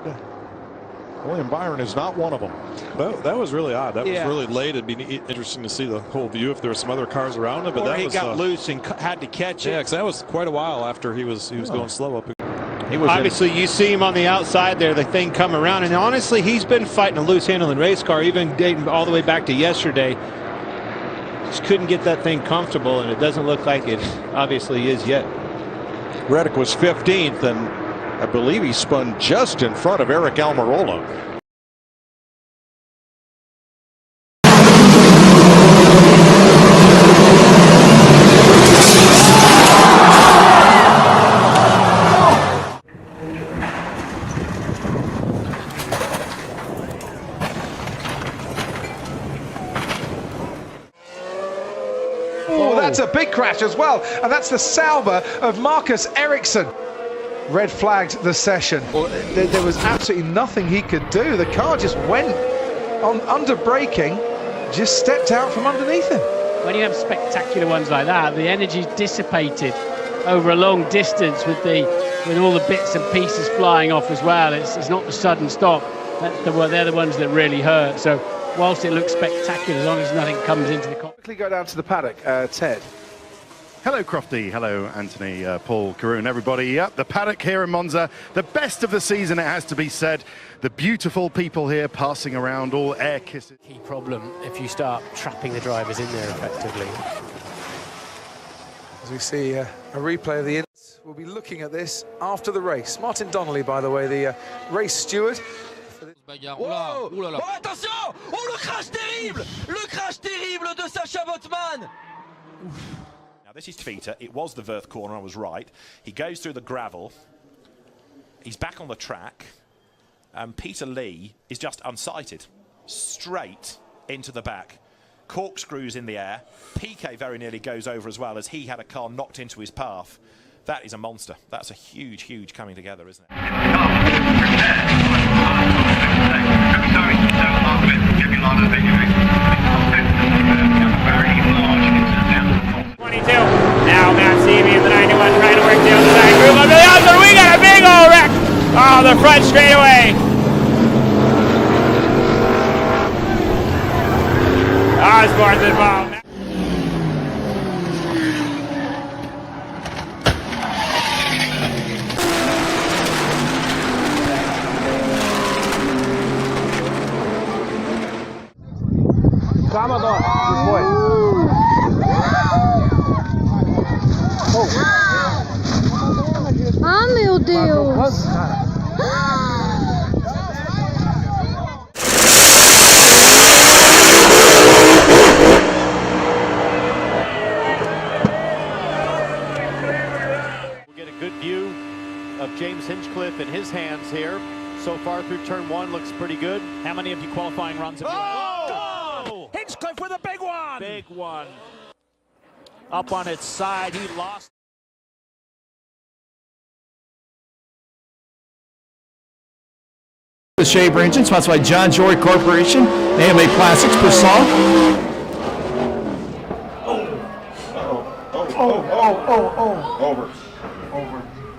William Byron is not one of them. That was really odd. That was really late. It'd be interesting to see the whole view if there were some other cars around it. But that he was, got loose and had to catch it. Yeah, because that was quite a while after he was going slow up. He was obviously, you see him on the outside there, the thing come around, and honestly, he's been fighting a loose handling race car, even dating all the way back to yesterday. Just couldn't get that thing comfortable, and it doesn't look like it obviously is yet. Reddick was 15th, and I believe he spun just in front of Eric Almirola. Oh, that's a big crash as well, and that's the Sauber of Marcus Ericsson. Red flagged the session. Well, there was absolutely nothing he could do. The car just went on under braking, just stepped out from underneath him. When you have spectacular ones like that, the energy's dissipated over a long distance with all the bits and pieces flying off as well. It's not the sudden stop. They're the ones that really hurt. So whilst it looks spectacular, as long as nothing comes into the cockpit. Quickly go down to the paddock, Ted. Hello, Crofty. Hello, Anthony, Paul, Karun, everybody. Yep, the paddock here in Monza, the best of the season, it has to be said. The beautiful people here passing around, all air kisses. Key problem if you start trapping the drivers in there effectively. As we see a replay of the incident, we'll be looking at this after the race. Martin Donnelly, by the way, the race steward. Whoa! Oh, attention! Oh, le crash terrible! Le crash terrible de Sacha Botman! Now this is Twitter. It was the Verth corner, I was right. He goes through the gravel. He's back on the track. Peter Lee is just unsighted. Straight into the back. Corkscrews in the air. Piquet very nearly goes over as well as he had a car knocked into his path. That is a monster. That's a huge, huge coming together, isn't it? 22. Now Matt Seavey in the 91 trying to work the outside group of the outside. We got a big old wreck. Oh, the front straightaway. Osborne's involved. Commodore, good boy. Ah, meu Deus! We'll get a good view of James Hinchcliffe in his hands here. So far through turn one, looks pretty good. How many of you qualifying runs have you? Oh! Hinchcliffe with a big one! Big one. Up on its side, he lost. The Shaver engine, sponsored by John Jory Corporation, AMA Plastics, Persol. Over.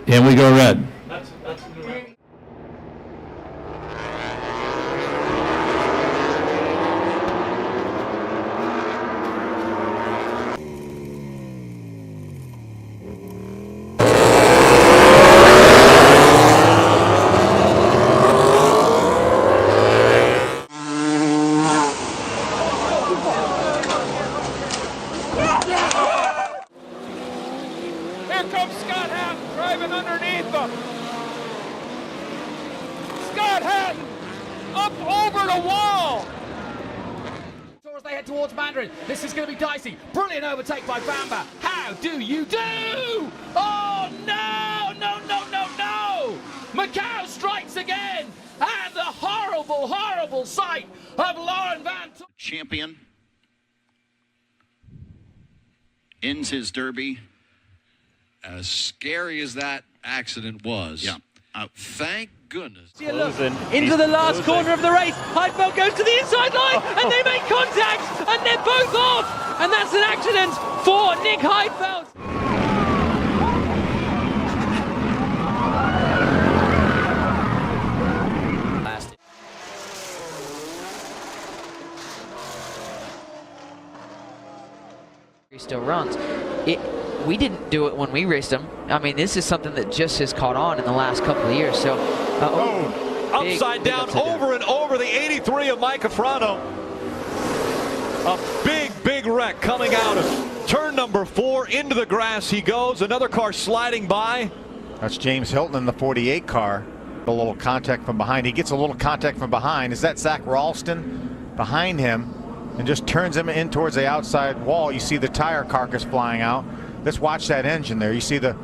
And we go red. Here comes Scott Hatton driving underneath them. Scott Hatton up over the wall. As they head towards Mandarin, this is going to be dicey. Brilliant overtake by Bamba. How do you do? Oh no, no, no, no, no! Macau strikes again, and the horrible, horrible sight of Lauren Van Toor. Champion ends his derby. As scary as that accident was, thank goodness. Into the last corner of the race. Heidfeld goes to the inside line, and they make contact, and they're both off. And that's an accident for Nick Heidfeld. still runs. We didn't do it when we raced him. I mean, this is something that just has caught on in the last couple of years. So, upside down, over and over, the 83 of Mike Afrano. A big wreck coming out of turn number 4. Into the grass he goes. Another car sliding by. That's James Hilton in the 48 car. A little contact from behind. He gets a little contact from behind. Is that Zach Ralston behind him and just turns him in towards the outside wall? You see the tire carcass flying out. Let's watch that engine there. You see the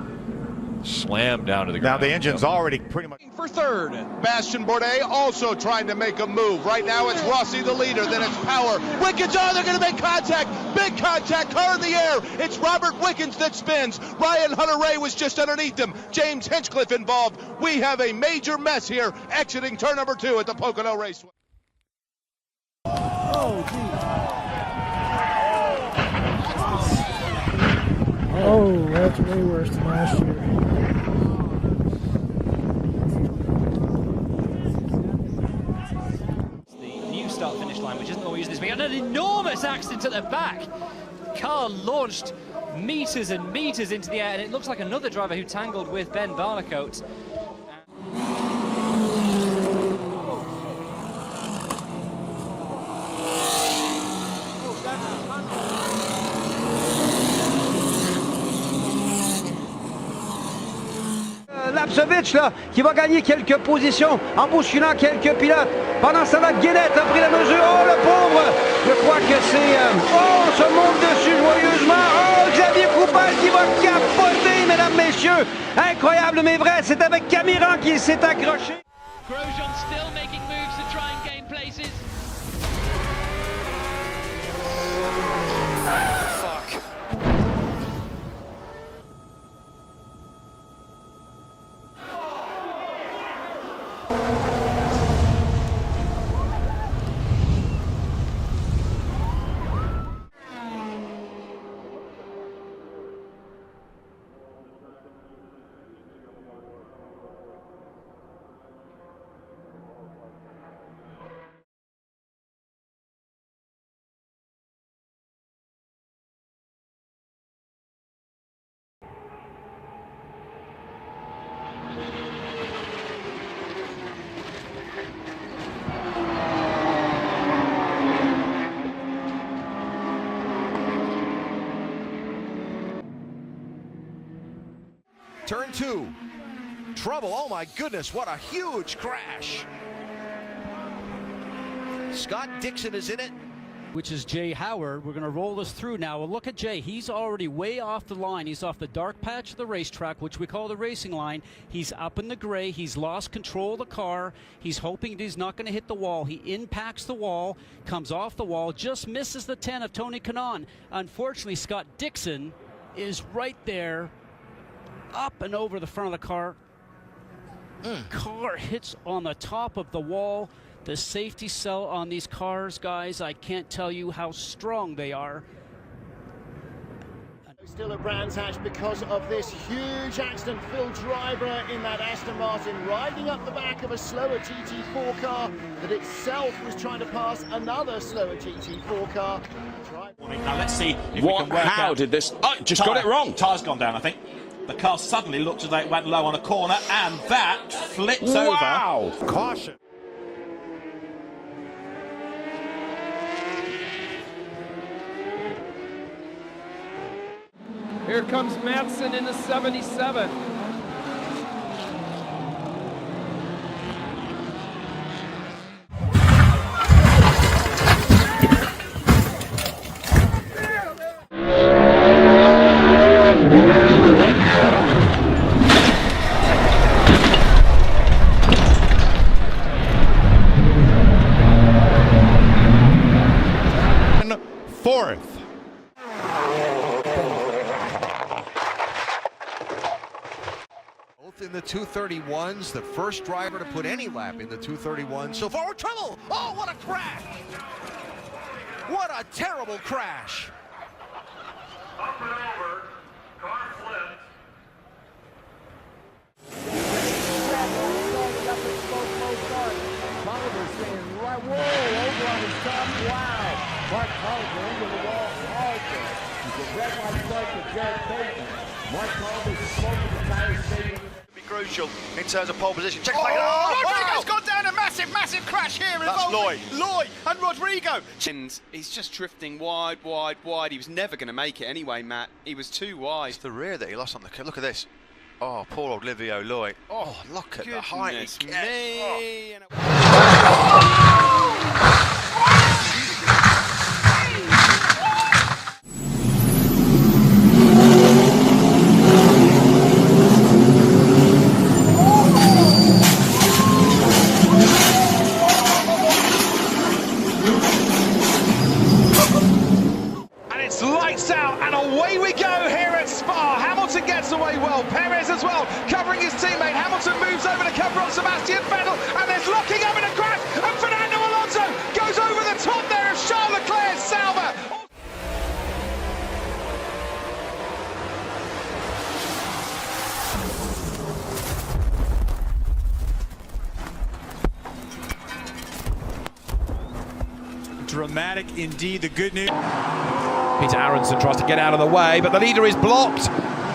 slam down to the ground. Now the engine's already pretty much for third. Bastien Bourdais also trying to make a move. Right now it's Rossi the leader, then it's Power. Wickens, they're going to make contact. Big contact, car in the air. It's Robert Wickens that spins. Ryan Hunter-Reay was just underneath him. James Hinchcliffe involved. We have a major mess here exiting turn number 2 at the Pocono Raceway. Oh, geez. Oh, that's way worse than last year. The new start-finish line, which isn't always this big, and an enormous accident at the back. Car launched meters and meters into the air, and it looks like another driver who tangled with Ben Barnicoat. Lapsevich là, qui va gagner quelques positions en bousculant quelques pilotes. Pendant ce temps-là, Guénette a pris la mesure. Oh, le pauvre! Je crois que c'est... Oh, on se monte dessus joyeusement. Oh, Xavier Coupal qui va capoter, mesdames, messieurs. Incroyable, mais vrai. C'est avec Camiran qu'il s'est accroché. Grosjean still making moves to try and gain places. Fuck. Turn 2. Trouble. Oh my goodness, what a huge crash. Scott Dixon is in it. Which is Jay Howard. We're going to roll this through now. Well, look at Jay. He's already way off the line. He's off the dark patch of the racetrack, which we call the racing line. He's up in the gray. He's lost control of the car. He's hoping he's not going to hit the wall. He impacts the wall, comes off the wall, just misses the 10 of Tony Kanaan. Unfortunately, Scott Dixon is right there, up and over the front of the car. Car hits on the top of the wall. The safety cell on these cars, guys, I can't tell you how strong they are. Still at Brands Hatch because of this huge accident. Phil Driver in that Aston Martin riding up the back of a slower GT4 car that itself was trying to pass another slower GT4 car. Now let's see if we can work how out. did this? Oh, just got it wrong. Tyre's gone down, I think. The car suddenly looked as though it went low on a corner, and that flips over. Wow! Caution. Here comes Madsen in the 77. Fourth. Both in the 231s, the first driver to put any lap in the 231 so far. Trouble! Oh, what a crash! What a terrible crash! Up and over, car flipped. Whoa, over on his top. Wow. Mark Culver into the wall. Be crucial in terms of pole position. Check Rodrigo's gone down a massive crash here. That's Loy and Rodrigo. And he's just drifting wide. He was never going to make it anyway, Matt. He was too wide. It's the rear that he lost on the. Look at this. Oh, poor old Livio Loy. Oh, look at the height he gets. Lights out and away we go here at Spa. Hamilton gets away well, Perez as well, covering his teammate. Hamilton moves over to cover up Sebastian Vettel, and there's locking up in a crash, and Fernando Alonso goes over the top there of Charles Leclerc's Sauber. Dramatic indeed, the good news. Peter Aronson tries to get out of the way, but the leader is blocked.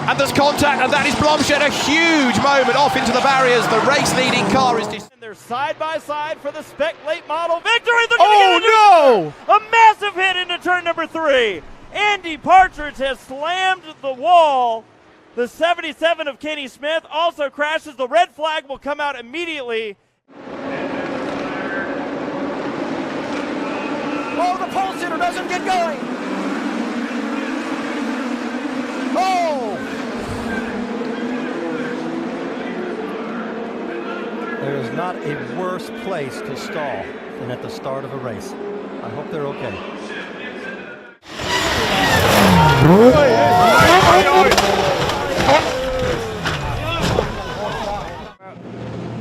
And there's contact, and that is Blomshed. A huge moment off into the barriers. The race-leading car is... They're side by side for the Spec Late Model victory. Oh, no! A massive hit into turn number 3. Andy Partridge has slammed the wall. The 77 of Kenny Smith also crashes. The red flag will come out immediately. Oh, the pole sitter doesn't get going. Oh! There is not a worse place to stall than at the start of a race. I hope they're okay.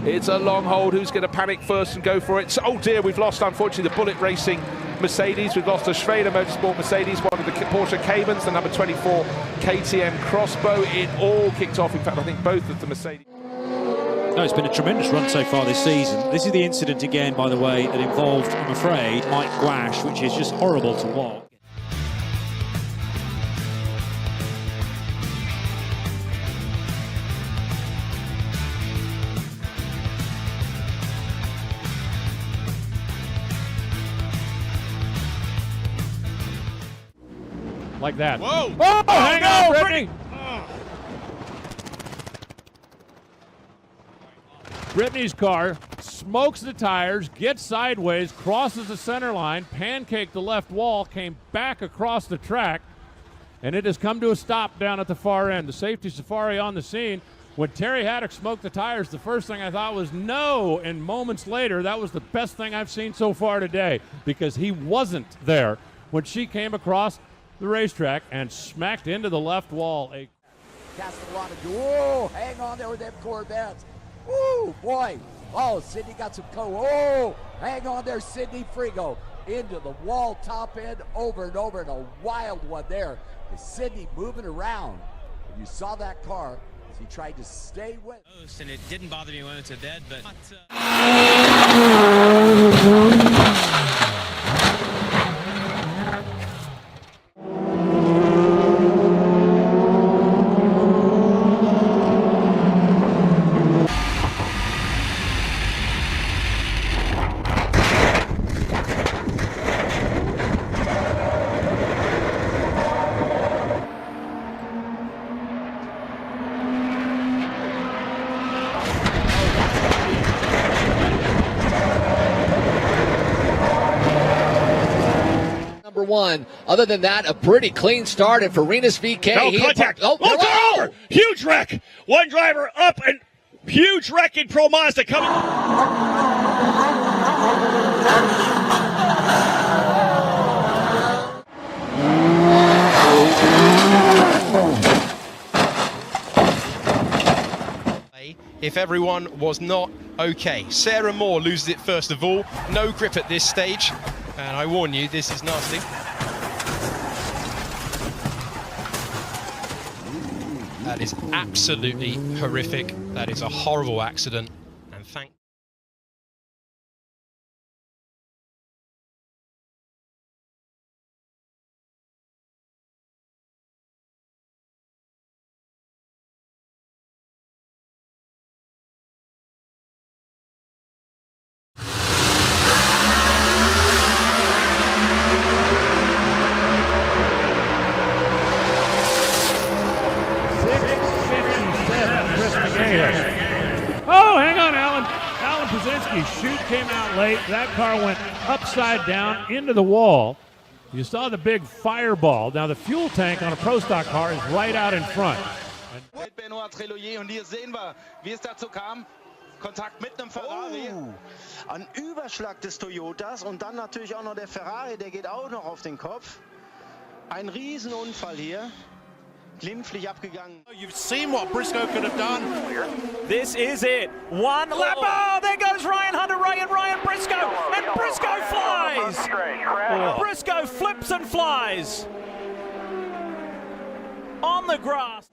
It's a long hold. Who's going to panic first and go for it? So, oh dear, we've lost, unfortunately, the Bullet Racing Mercedes. We've lost a Schrader Motorsport Mercedes, one of the Porsche Caymans, the number 24 KTM Crossbow. It all kicked off. In fact, I think both of the Mercedes. No, it's been a tremendous run so far this season. This is the incident again, by the way, that involved, I'm afraid, Mike Gwash, which is just horrible to watch. Like that. Whoa! Oh, hang on, Brittany! Brittany's car smokes the tires, gets sideways, crosses the center line, pancaked the left wall, came back across the track, and it has come to a stop down at the far end. The safety safari on the scene. When Terry Haddock smoked the tires, the first thing I thought was no, and moments later, that was the best thing I've seen so far today, because he wasn't there when she came across the racetrack and smacked into the left wall. Castellano, whoa, hang on there with them Corvettes. Woo, boy. Oh, Sidney got some oh, hang on there, Sidney Frigo. Into the wall, top end, over and over, and a wild one there. Is Sidney moving around? And you saw that car as he tried to stay with. And it didn't bother me when it's a dead, but... One. Other than that, a pretty clean start. And for Renus VK, no contact. Over. Huge wreck. One driver up and huge wreck in Pro Mazda coming. If everyone was not okay. Sarah Moore loses it first of all. No grip at this stage. And I warn you, this is nasty. That is absolutely horrific. That is a horrible accident. And thank lucky chute came out late. That car went upside down into the wall. You saw the big fireball. Now the fuel tank on a Pro Stock car is right out in front. Benoit Treloyer, und hier sehen wir, wie es dazu kam. Kontakt mit einem Ferrari. Ein Überschlag des Toyotas und dann natürlich auch noch der Ferrari, der geht auch noch auf den Kopf. Ein Riesenunfall hier. Glimpflich abgegangen. You've seen what Briscoe could have done. This is it. One lap. Oh, there goes Ryan Hunter-Reay and Ryan Briscoe. And Briscoe flies. Briscoe flips and flies on the grass.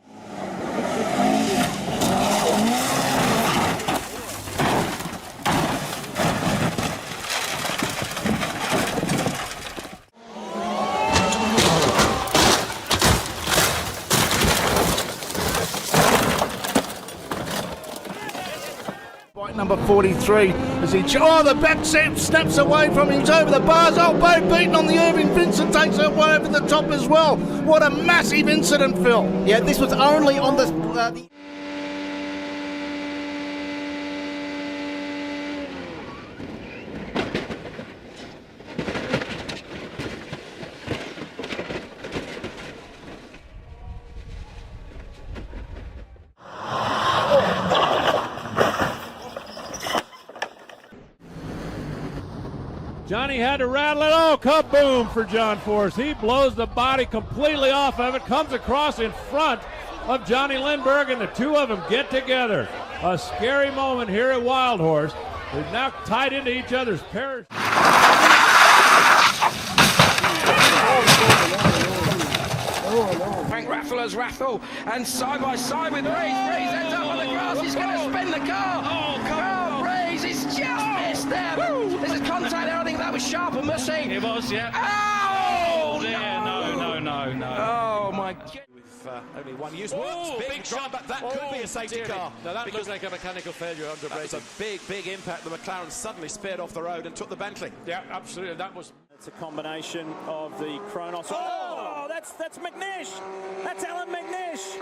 Number 43 as he the back set snaps away from him. He's over the bars. Oh, Bo beaten on the Irving. Vincent takes it way over the top as well. What a massive incident, Phil. Yeah, this was only on the Johnny had to rattle it. Oh, kaboom for John Force. He blows the body completely off of it, comes across in front of Johnny Lindbergh, and the two of them get together. A scary moment here at Wild Horse. They're now tied into each other's parachute. Frank Raffler's Raffle, and side by side with Rays. Rays ends up on the grass. He's going to spin the car. Oh, Rays is just missed there. This is contact there. I think that was sharp and must say. It was, yeah. Oh, dear. No. Oh, my God. Only one use. Big shot, but that could be a safety car. No, that looks like a mechanical failure under braking. That was a big impact. The McLaren suddenly speared off the road and took the Bentley. Yeah, absolutely. That was. It's a combination of the Kronos. Oh, that's McNish. That's Alan McNish.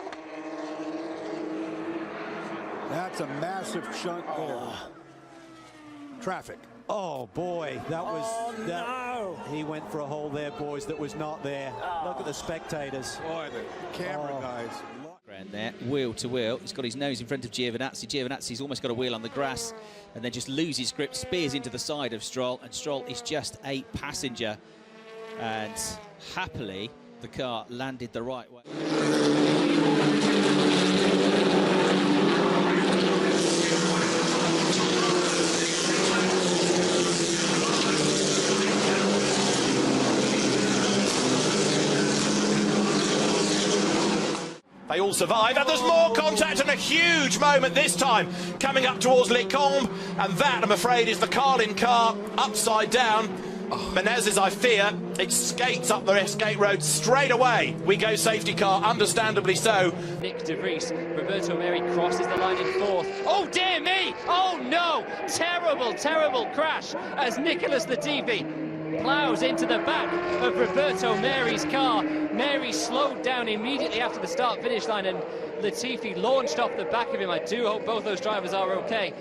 That's a massive chunk there. Traffic. Oh boy, that was no. He went for a hole there, boys, that was not there. Look at the spectators. Boy, the camera guys. Around there, wheel to wheel. He's got his nose in front of Giovinazzi. Giovinazzi's almost got a wheel on the grass and then just loses grip, spears into the side of Stroll, and Stroll is just a passenger. And happily, the car landed the right way. They all survive, and there's more contact and a huge moment this time coming up towards Lecombe, and that, I'm afraid, is the Carlin car upside down. Menezes, I fear, it skates up the escape road straight away. We go safety car, understandably so. Nick De Vries, Roberto Meri crosses the line in fourth. Oh dear me! Oh no! Terrible crash as Nicholas Latifi plows into the back of Roberto Meri's car. Meri slowed down immediately after the start-finish line, and Latifi launched off the back of him. I do hope both those drivers are okay.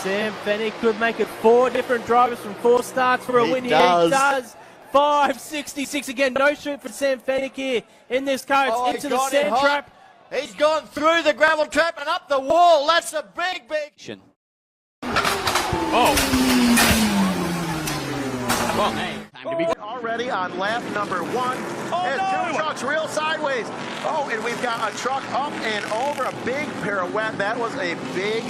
Sam Fennick could make it 4 different drivers from 4 starts for a win here. He does. 5.66 again. No shoot for Sam Fennick here in this car. It's into the sand trap. He's gone through the gravel trap and up the wall. That's a big. Already on lap number 1. And 2 trucks real sideways. Oh, and we've got a truck up and over, a big pirouette. That was a big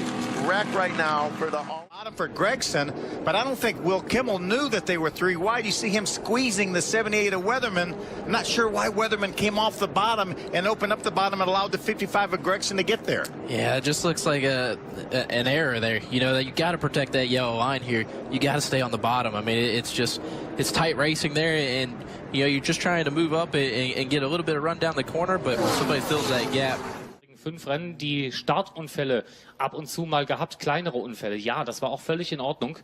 wreck right now for the bottom for Gregson, but I don't think Will Kimmel knew that they were 3 wide. You see him squeezing the 78 of Weatherman. I'm not sure why Weatherman came off the bottom and opened up the bottom and allowed the 55 of Gregson to get there. Yeah, it just looks like an error there. You know, you got to protect that yellow line here. You got to stay on the bottom. I mean, it's tight racing there, and you know, you're just trying to move up and get a little bit of run down the corner, but when somebody fills that gap. 5 Rennen die Startunfälle ab und zu mal gehabt, kleinere Unfälle. Ja, das war auch völlig in Ordnung.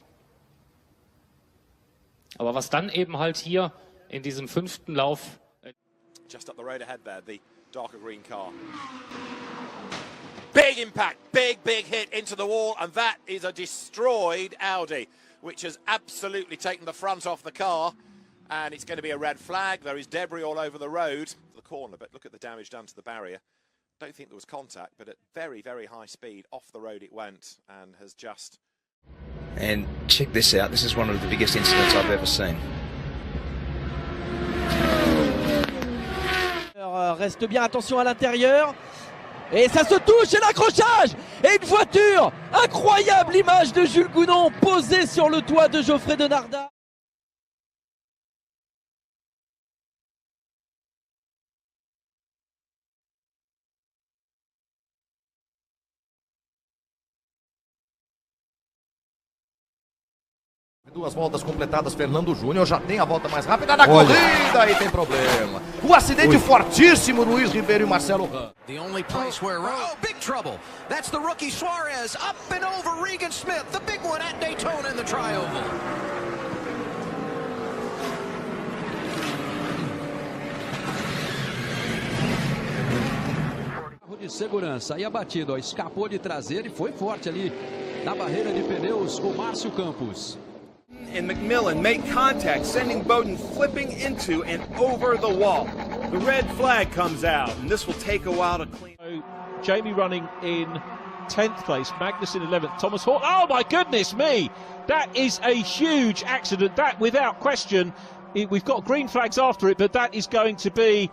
Aber was dann eben halt hier in diesem 5. Lauf. Just up the road ahead there, the darker green car. Big impact, big hit into the wall, and that is a destroyed Audi, which has absolutely taken the front off the car, and it's going to be a red flag. There is debris all over the road, the corner, but look at the damage done to the barrier. Don't think there was contact, but at very, very high speed, off the road it went, and has just... And check this out, this is one of the biggest incidents I've ever seen. Reste bien attention à l'intérieur. Et ça se touche, et l'accrochage. Et une voiture. Incroyable image de Jules Gounon posée sur le toit de Geoffrey Denardat. Duas voltas completadas, Fernando Júnior já tem a volta mais rápida da corrida e tem problema. O acidente fortíssimo, Luiz Ribeiro e Marcelo Ram. The only place where, oh, big trouble. That's the rookie Suarez up and over Regan Smith, the big one at Daytona in the Tri-Oval. De segurança, aí a batida, ó, escapou de traseira e foi forte ali na barreira de pneus o Márcio Campos. And McMillan made contact, sending Bowden flipping into and over the wall. The red flag comes out, and this will take a while to clean. Jamie running in 10th place, Magnus in 11th, Thomas Hall. Oh my goodness me! That is a huge accident. That, without question, we've got green flags after it, but that is going to be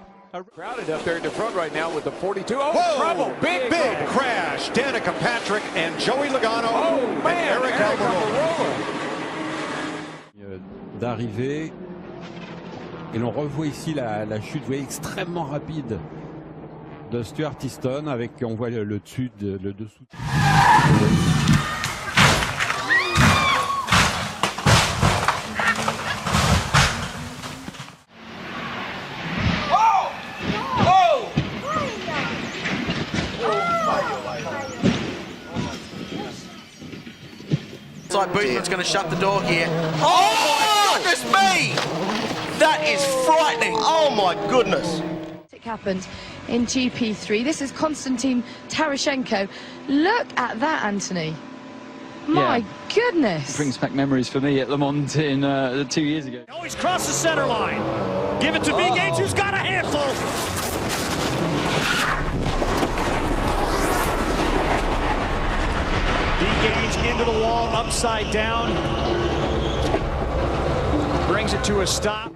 crowded up there in the front right now with the 42. Oh, whoa, trouble! Big crash. Danica Patrick and Joey Logano and Eric Almirola. D'arrivée, et l'on revoit ici la chute, vous voyez, extrêmement rapide de Stuart Easton, avec, on voit le dessus, le dessous. It's like Boothman's going to shut the door here. Oh, my goodness me! That is frightening. Oh my goodness. It happened in GP3. This is Konstantin Tarashenko. Look at that, Anthony. My goodness. It brings back memories for me at Le Mans in 2 years ago. Oh, he's crossed the center line. Give it to Big H, who's got a handful. Gauge into the wall, upside down. Brings it to a stop.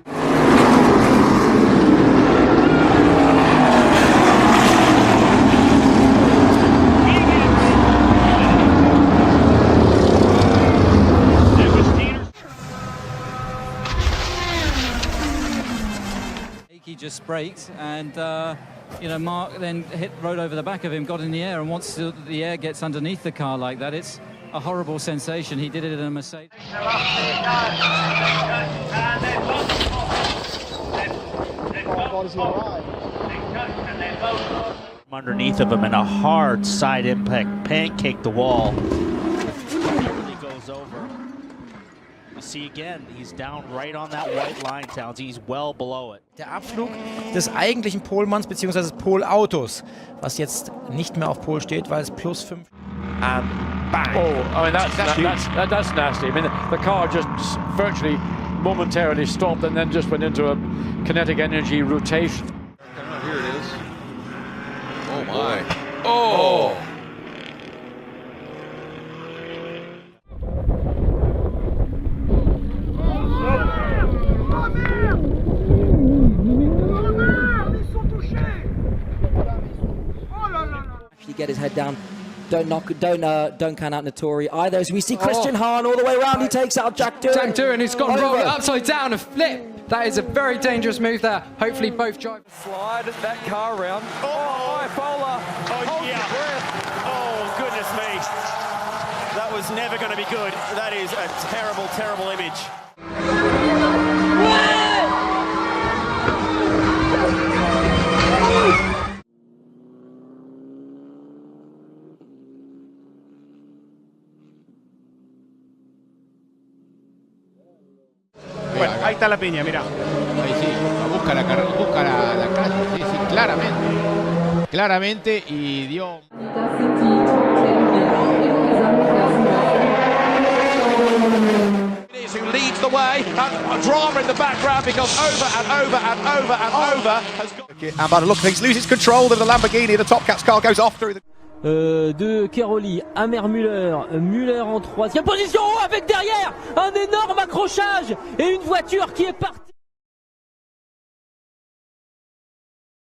He just braked and you know, Mark then rode over the back of him, got in the air, and once the air gets underneath the car like that, it's a horrible sensation. He did it in a Mercedes. Underneath of him, and a hard side impact pancaked the wall. He goes over. You see again, he's down right on that white line, Towns. He's well below it. Der Abflug des eigentlichen Polmanns bzw. des Polautos, was jetzt nicht mehr auf Pol steht, weil es +5. And bang! Oh, I mean that's nasty. I mean the car just virtually momentarily stopped and then just went into a kinetic energy rotation. Here it is. Oh my! Oh! He get his head down. Don't count out Nattori either. As we see Christian Hahn all the way around, he takes out Jack Doohan. Jack Doohan, who's gone rolled upside down, a flip. That is a very dangerous move there. Hopefully both drivers Slide that car around. Oh, Bola! Oh yeah! Oh goodness me! That was never going to be good. That is a terrible, terrible image. Bueno, ahí está la piña, mira. Ahí sí, busca la calle, sí, claramente. claramente y dio... Who leads the way, and drama in the background because over has got... And by the look of things, loses control of the Lamborghini. The Top Cat's car goes off through the... De Keroli, Amer Müller en troisième position avec derrière un énorme accrochage et une voiture qui est partie.